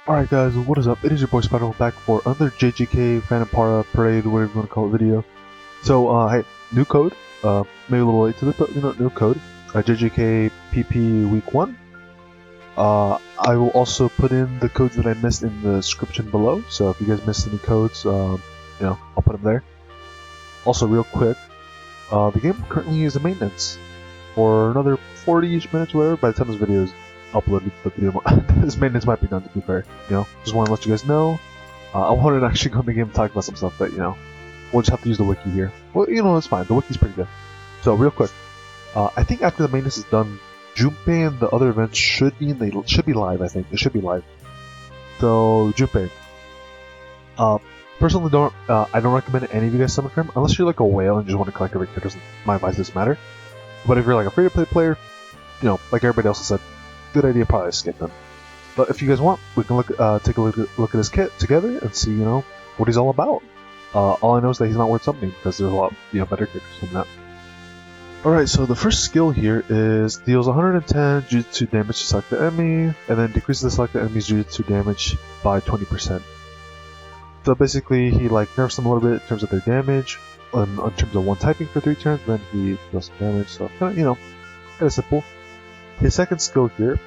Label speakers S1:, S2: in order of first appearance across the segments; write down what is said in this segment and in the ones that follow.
S1: Alright guys, what is up? It is your boy Spider back for another JJKPhantomparade, whatever you want to call the video. So, hey, new code, maybe a little late to this, but new code, JJKPP week 1. I will also put in the codes that I missed in the description below, so if you guys missed any codes, I'll put them there. Also, real quick, the game currently is in maintenance for another 40-ish minutes or whatever. By the time this video is uploaded, the video this maintenance might be done, to be fair. Just want to let you guys know. I wanted to actually go in the game and talk about some stuff, but we'll just have to use the wiki here. Well, it's fine. The wiki's pretty good. So real quick, I think after the maintenance is done, Junpei and the other events should be live. I think they should be live. So Junpei, personally, I don't recommend any of you guys summon for him unless you're like a whale and just want to collect every character. My advice doesn't matter. But if you're like a free-to-play player, like everybody else has said, good idea, probably skip him. But if you guys want, we can take a look at his kit together and see, what he's all about. All I know is that he's not worth something because there's a lot, better characters than that. Alright, so the first skill here is deals 110 Jujutsu damage to select the enemy, and then decreases the selected enemy's Jujutsu damage by 20%. So basically, he nerfs them a little bit in terms of their damage, in terms of one typing for 3 turns, then he does some damage, so kind of simple. His second skill here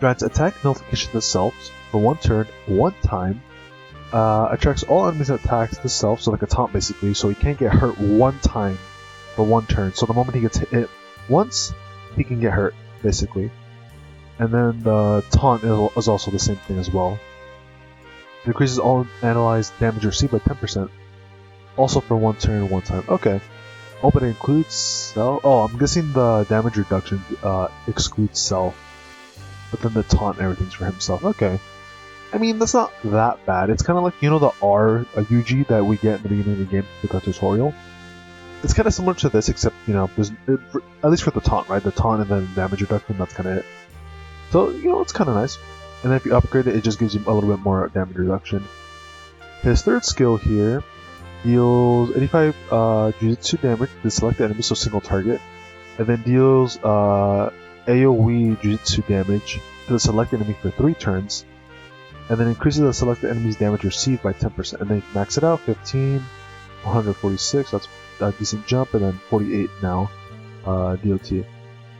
S1: grants attack nullification to self for 1 turn, 1 time, attracts all enemies that attacks the self, so like a taunt basically, so he can't get hurt 1 time for 1 turn. So the moment he gets hit once, he can get hurt, basically. And then the taunt is also the same thing as well. Decreases all analyzed damage received by 10%, also for 1 turn, 1 time. Okay. Oh, but it includes self. Oh, I'm guessing the damage reduction excludes self, but then the taunt and everything's for himself. Okay. I mean, that's not that bad. It's kind of like, the R UG that we get in the beginning of the game with the tutorial. It's kind of similar to this, except, there's, at least for the taunt, right? The taunt and then damage reduction, that's kind of it. So, it's kind of nice. And then if you upgrade it, it just gives you a little bit more damage reduction. His third skill here deals 85 Jujutsu damage to the selected enemy, so single target, and then deals AoE Jujutsu damage to the selected enemy for 3 turns, and then increases the selected enemy's damage received by 10%, and then you can max it out, 15, 146, that's a decent jump, and then 48 now, DOT.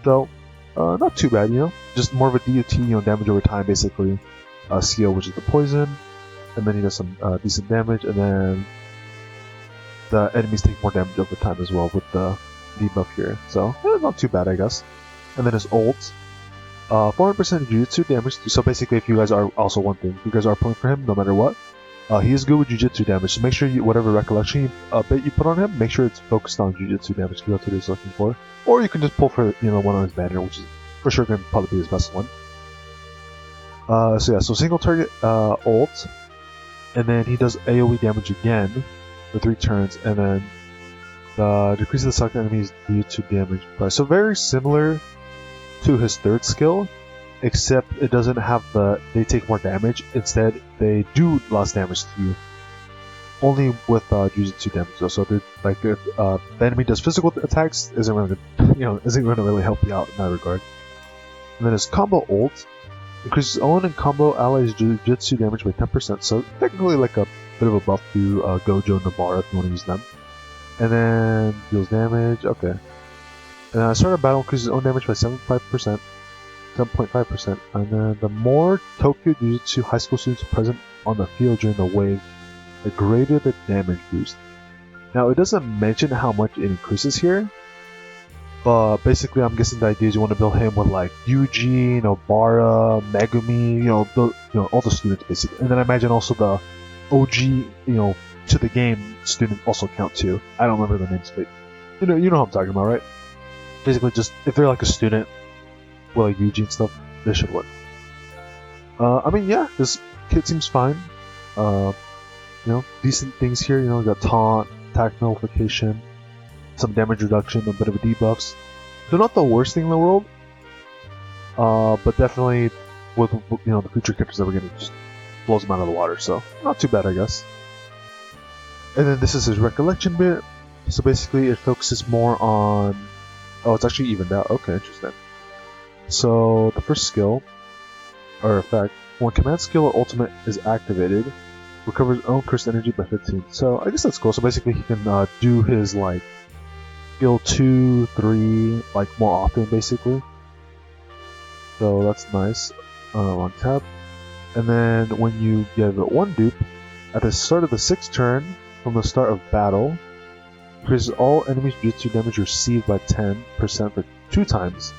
S1: So, not too bad, just more of a DOT, damage over time, basically, skill, which is the poison, and then he does some decent damage, and then the enemies take more damage over time as well with the debuff here. So, not too bad, I guess. And then his ult, 400% Jujutsu damage. So basically, if you guys are also one thing, if you guys are pulling for him, no matter what, he is good with Jujutsu damage. So make sure whatever recollection bit you put on him, make sure it's focused on Jujutsu damage, because that's what he's looking for. Or you can just pull for one on his banner, which is for sure going to probably be his best one. So single target ult, and then he does AoE damage again for 3 turns, and then decreases the selected enemy's Jujutsu damage price. So very similar to his third skill, except it doesn't have they take more damage. Instead, they do less damage to you. Only with Jujutsu damage though. So if the enemy does physical attacks, isn't going to really help you out in that regard. And then his combo ult increases own and combo allies Jujutsu damage by 10%. So technically like a bit of a buff to Gojo and Nobara if you want to use them. And then deals damage. Okay. And start a battle increases own damage by 7.5%. And then the more Tokyo Jujutsu high school students present on the field during the wave, the greater the damage boost. Now it doesn't mention how much it increases here, but basically I'm guessing the idea is you want to build him with like Yuji, Nobara, Megumi, all the students basically. And then I imagine also the OG, to the game student also count too. I don't remember the names, but you know what I'm talking about, right? Basically, just if they're like a student with like Yuji and stuff, this should work. I mean, yeah, this kit seems fine. Decent things here. We got taunt, attack nullification, some damage reduction, a bit of a debuffs. So not the worst thing in the world, but definitely with the future characters that we're getting, just blows them out of the water. So not too bad, I guess. And then this is his recollection bit. So basically, it focuses more on. Oh, it's actually evened out. Okay, interesting. So the first skill or effect When command skill or ultimate is activated, recovers own cursed energy by 15. So I guess that's cool. So basically he can do his like skill 2, 3 like more often basically. So that's nice on tab. And then when you get one dupe, at the start of the 6th turn, from the start of battle, increases all enemies' jutsu damage received by 10% for 2 times.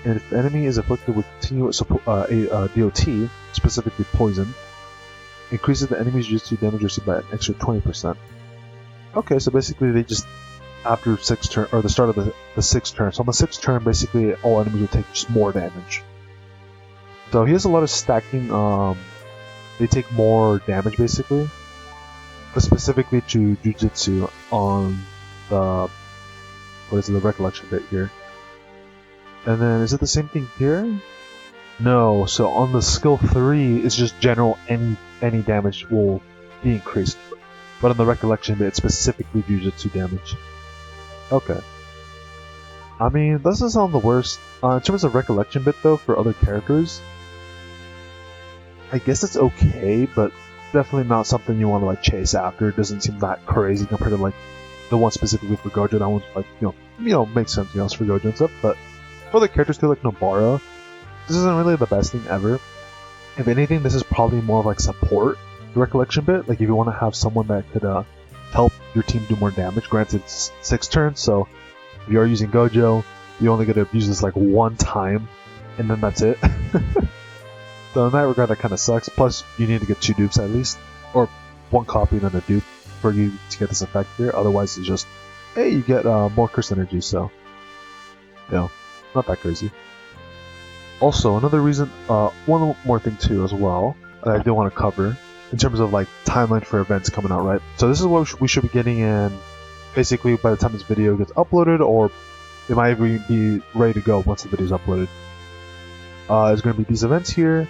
S1: And if the enemy is afflicted with continuous DOT, specifically poison, increases the enemy's jutsu damage received by an extra 20%. Okay, so basically they just, after 6th turn, or the start of the 6th turn, so on the 6th turn, basically all enemies will take just more damage. So he has a lot of stacking, they take more damage basically, but specifically to Jujutsu on the, the recollection bit here. And then, is it the same thing here? No, so on the skill 3, it's just general, any damage will be increased. But on the recollection bit, it's specifically Jujutsu damage. Okay. I mean, this doesn't sound the worst. In terms of recollection bit though, for other characters, I guess it's okay, but definitely not something you want to like chase after. It doesn't seem that crazy compared to like the one specifically for Gojo. That one's like, you know, makes sense, you know, it's for Gojo and stuff, but for the characters too, like Nobara, this isn't really the best thing ever. If anything, this is probably more of like support, the recollection bit. Like if you want to have someone that could help your team do more damage. Granted, it's 6 turns, so if you are using Gojo, you only get to use this like one time, and then that's it. So in that regard, that kind of sucks. Plus, you need to get 2 dupes at least, or 1 copy and then a dupe for you to get this effect here. Otherwise, it's just, hey, you get more cursed energy, so, you know, not that crazy. Also, another reason, one more thing too as well, that I do want to cover, in terms of like timeline for events coming out, right? So this is what we should be getting in, basically by the time this video gets uploaded, or it might even be ready to go once the video is uploaded. There's going to be these events here.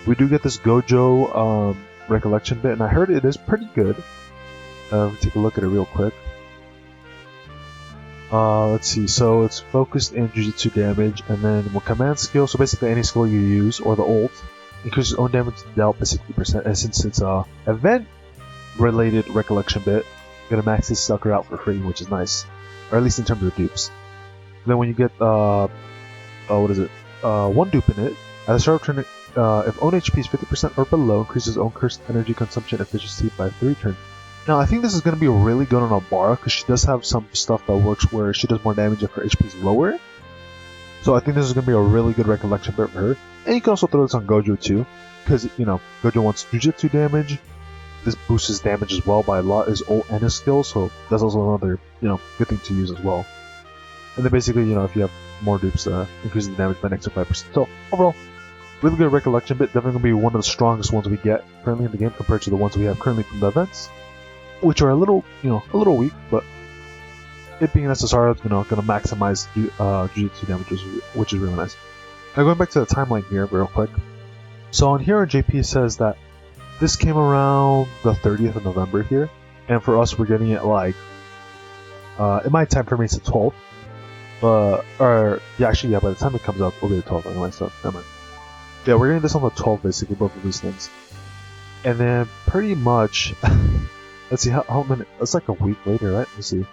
S1: We do get this Gojo recollection bit, and I heard it is pretty good. Take a look at it real quick. Let's see, so it's focused in Jujutsu damage, and then command skill, so basically any skill you use, or the ult, increases own damage dealt by 60%, and since it's a event-related recollection bit, you're gonna max this sucker out for free, which is nice. Or at least in terms of dupes. Then when you get, what is it? 1 dupe in it, at the start of turn, if own HP is 50% or below, increases own cursed energy consumption efficiency by 3 turns. Now, I think this is going to be really good on Nobara, because she does have some stuff that works where she does more damage if her HP is lower. So I think this is going to be a really good recollection bit for her. And you can also throw this on Gojo too, because, you know, Gojo wants Jujutsu damage. This boosts his damage as well by a lot, his ult and his skill, so that's also another, you know, good thing to use as well. And then basically, you know, if you have more dupes, increases the damage by an extra 5%. So overall, really good recollection bit. Definitely going to be one of the strongest ones we get currently in the game compared to the ones we have currently from the events, which are a little, you know, a little weak, but it being an SSR, you know, going to maximize Jujutsu damage, which is really nice. Now going back to the timeline here real quick. So on here, JP says that this came around the 30th of November here, and for us, we're getting it like, in my time frame, it's the 12th. Or, yeah, actually, yeah, by the time it comes out, we'll get the 12th anyway, so never mind. Yeah, we're getting this on the 12th, basically, both of these things. And then, pretty much, let's see, how many, it's like a week later, right? Let's see.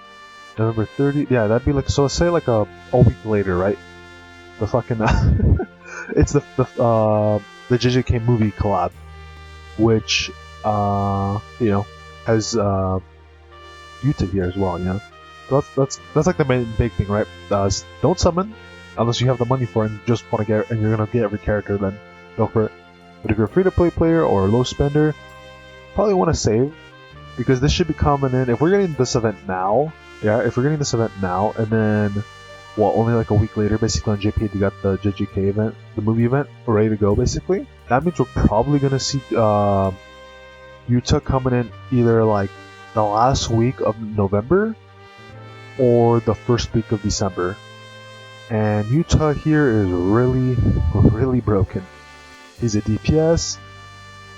S1: November 30, yeah, that'd be like, so let's say like a week later, right? The fucking, it's the JJK movie collab, which, you know, has, Yuta here as well, you know? So that's like the main big thing, right? Don't summon unless you have the money for it and just want to get, and you're gonna get every character, then go for it. But if you're a free-to-play player or a low spender, probably want to save, because this should be coming in. If we're getting this event now, yeah, if we're getting this event now, and then, well, only like a week later, basically on JP, you got the JJK event, the movie event, ready to go, basically. That means we're probably gonna see Yuta coming in either like the last week of November or the first week of December. And Yuta here is really, really broken. He's a DPS,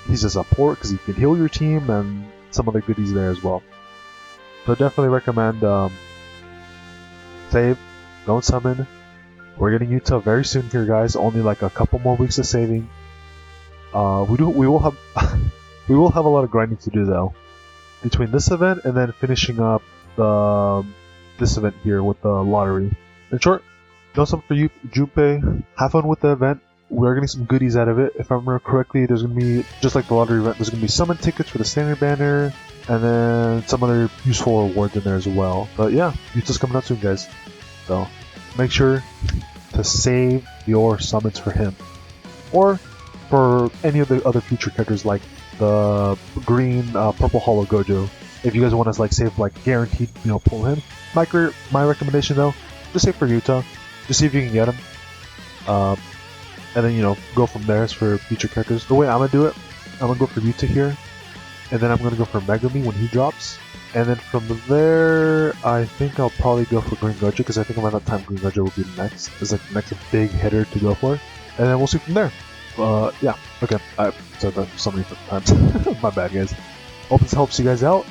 S1: he's a support because he can heal your team, and some other goodies there as well. So definitely recommend save, don't summon. We're getting Yuta very soon here, guys. Only like a couple more weeks of saving. We will have we will have a lot of grinding to do though between this event and then finishing up this event here with the lottery. In short, no something for you, Junpei. Have fun with the event. We're getting some goodies out of it. If I remember correctly, there's gonna be, just like the lottery event, there's gonna be summon tickets for the standard banner, and then some other useful rewards in there as well. But yeah, Yuta's coming out soon, guys. So make sure to save your summons for him, or for any of the other future characters like the green, purple Hollow Gojo. If you guys want to like save like guaranteed, pull him. My recommendation though, just save for Yuta. Just see if you can get him. And then go from there as for future characters. The way I'm gonna do it, I'm gonna go for Yuta here, and then I'm gonna go for Megumi when he drops, and then from there I think I'll probably go for Green Gojo because I think around that time Green Gojo will be next. It's like the next big hitter to go for, and then we'll see from there. Yeah, okay, I've said that so many times. My bad, guys. Hope this helps you guys out,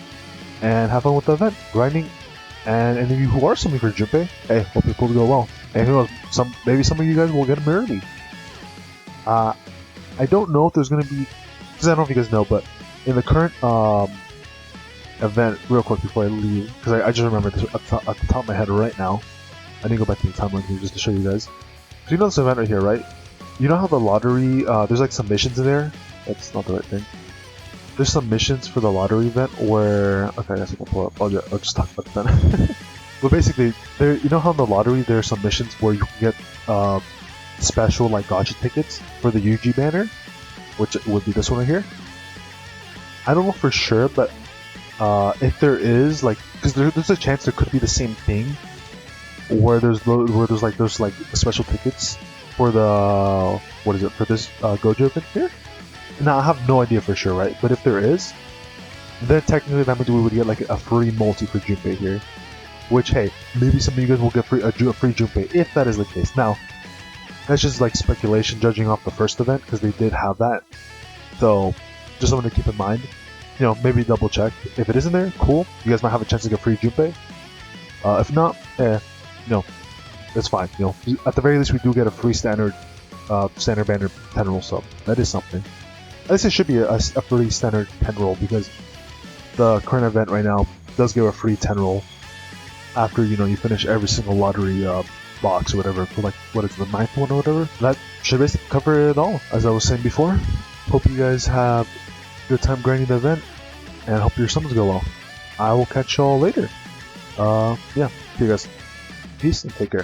S1: and have fun with the event, grinding, and any of you who are summoning for Junpei, hey, hope your pulls go well. And who knows, maybe some of you guys will get him early. I don't know if there's gonna be, because I don't know if you guys know, but in the current event, real quick before I leave, because I just remember this at the top of my head right now. I need to go back to the timeline here just to show you guys. So you know this event right here, right? You know how the lottery, there's like some missions in there? That's not the right thing. There's some missions for the lottery event where, okay, I guess I can pull up. I'll just talk about that. But basically, you know how in the lottery there are some missions where you can get special like gacha tickets for the UG banner, which would be this one right here. I don't know for sure, but if there is, like, because there's a chance there could be the same thing where there's like those like special tickets for the for this Gojo event here. Now I have no idea for sure, right? But if there is, then technically that means we would get like a free multi for Junpei here. Which, hey, maybe some of you guys will get a free Junpei if that is the case. Now, that's just like speculation judging off the first event because they did have that. So, just something to keep in mind. Maybe double check. If it isn't there, cool. You guys might have a chance to get free Junpei. If not, that's fine. At the very least, we do get a free standard banner 10 roll sub. That is something. At least it should be a free standard 10 roll because the current event right now does give a free 10 roll after you finish every single lottery box or whatever, for like what is the 9th one or whatever. That should basically cover it all, as I was saying before. Hope you guys have a good time grinding the event, and hope your summons go well. I will catch y'all later. Yeah, see you guys. Peace and take care.